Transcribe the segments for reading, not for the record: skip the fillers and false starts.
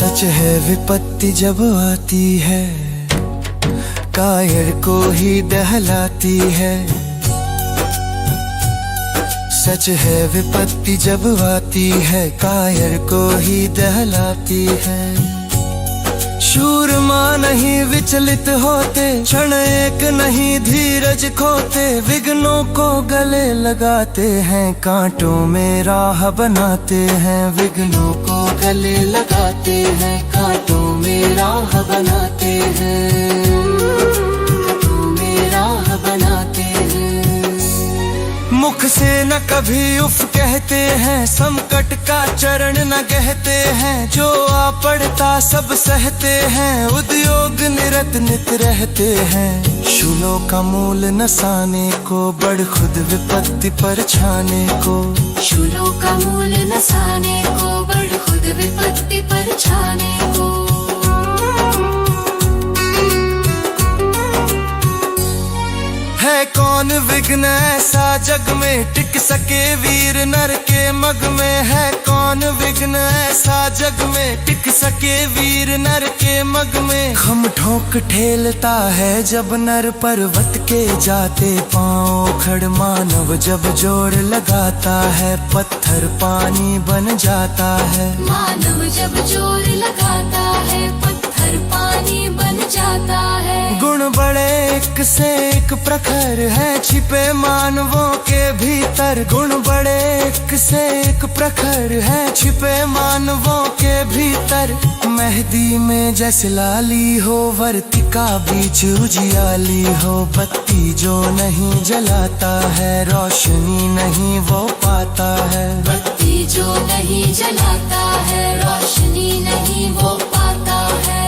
सच है विपत्ति जब आती है, कायर को ही दहलाती है। सच है विपत्ति जब आती है, कायर को ही दहलाती है। शूरमा नहीं विचलित होते, क्षण एक नहीं धीरज खोते। विघ्नों को गले लगाते हैं, कांटों में राह बनाते हैं। विघ्नों को गले लगाते हैं, कांटों में राह बनाते हैं। कांटों में राह बनाते हैं। मुख से न कभी उफ कहते हैं, संकट का चरण न कहते हैं। जो आ पड़ता सब सहते हैं, उद्योग निरत नित रहते हैं। शूलों का मूल नसाने को, बढ़ खुद विपत्ति पर छाने को। शूलों का मूल नसाने को, बढ़ खुद विपत्ति पर छाने को। है कौन विघ्न ऐसा जग में, टिक सके वीर नर के मग में। है कौन विघ्न ऐसा जग में, टिक सके वीर नर के मग में। खम ठोक ठेलता है जब नर, पर्वत के जाते पांव खड़। मानव जब जोड़ लगाता है, पत्थर पानी बन जाता है। मानव जब जोर लगाता है, पत्थर पानी बन जाता है। गुण बड़े एक से एक प्रखर है, छिपे मानवों के भीतर। गुण बड़े एक से एक प्रखर है, छिपे मानवों के भीतर। मेहंदी में जैसे लाली हो, वर्तिका बीच उजियाली हो। बत्ती जो नहीं जलाता है, रोशनी नहीं वो पाता है। बत्ती जो नहीं जलाता है, रोशनी नहीं वो पाता है।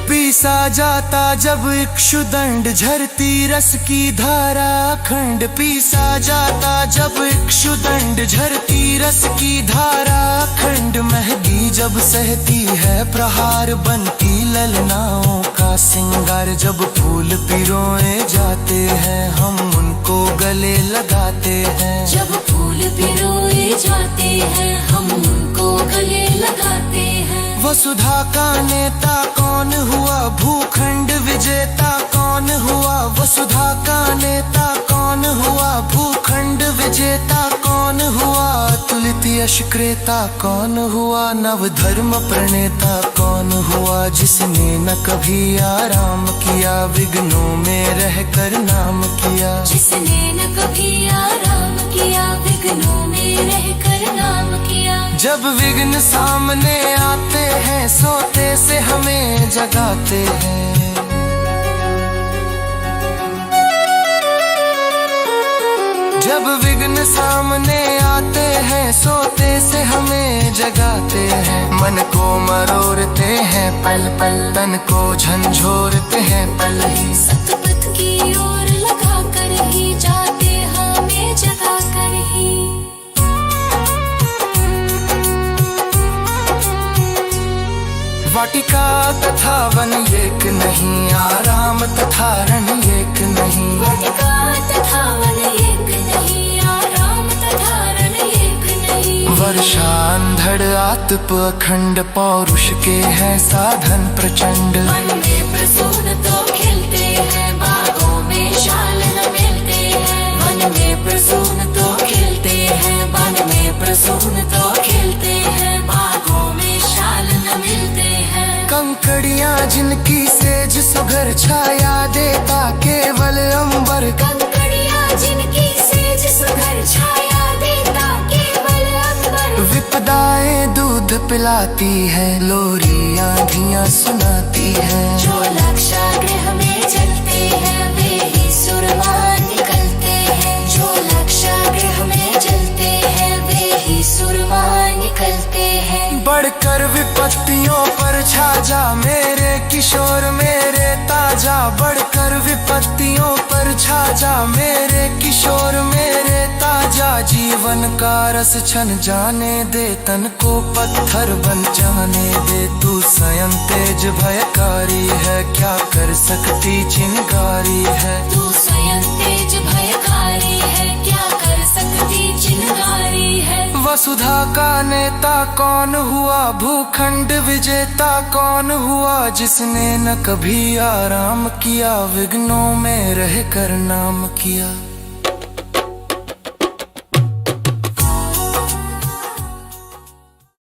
पीसा जाता जब इक्षुदंड, झरती रस की धारा अखंड। पीसा जाता जब इक्षुदंड, झरती रस की धारा अखंड। मेहंदी जब सहती है प्रहार, बनती ललनाओं का सिंगार। जब फूल पिरोए जाते हैं, हम उनको गले लगाते हैं। जब फूल पिरोए जाते हैं, हम उनको गले लगाते हैं। वसुधा का नेता कौन हुआ, भूखंड विजेता कौन हुआ। वसुधा का नेता कौन हुआ, भूखंड विजेता कौन हुआ। अतुलित यश क्रेता कौन हुआ, नव धर्म प्रणेता कौन हुआ। जिसने न कभी आराम किया, विघ्नों में रहकर नाम किया। जिसने न कभी आराम किया, विघ्नों में रहकर नाम किया। जब विघ्न सामने आते हैं, सोते से हमें जगाते हैं। जब विघ्न सामने आते हैं, सोते से हमें जगाते हैं। मन को मरोड़ते हैं पल पल, तन को झंझोरते हैं पल ही। सतपथ की ओर लगा कर ही जाते, हमें जगा कर ही। वाटिका तथा वन एक नहीं, आराम तथा रण एक नहीं। वाटिका तथा वन एक नहीं, आराम तथा रण एक नहीं। वर्षा अंधड़ आतप अखंड, पौरुष के है साधन प्रचंड। मन में प्रसून तो खिलते हैं, बागों में शाल न मिलते हैं। मन में प्रसून तो खिलते हैं, मन में प्रसून तो खिलते हैं। बागों में शाल न मिलते हैं। कंकड़ियां जिनकी सेज सुघर, छाया देता केवल अंबर। कंकड़ियां जिनकी सेज सुघर, छाया देता केवल अंबर। विपदाएं दूध पिलाती है, लोरी आंधियां सुनाती है। जो लक्षागृह में चलते हैं, वे ही सुरमान निकलते हैं। जो लक्षागृह में चलते हैं, वे ही सुरमान निकलते हैं। बढ़कर विपत्तियों पर छा जा मेरे किशोर मेरे ताजा। बढ़कर विपत्तियों पर छा जा मेरे किशोर मेरे ताजा। जीवन का रस छन जाने दे, तन को पत्थर बन जाने दे। तू स्वयं तेज भयकारी है, क्या कर सकती चिंगारी है। तू स्वयं तेज भयकारी है, क्या कर सकती चिंगारी वसुधा का नेता कौन हुआ, भूखंड विजेता कौन हुआ, जिसने न कभी आराम किया, विघ्नों में रह कर नाम किया।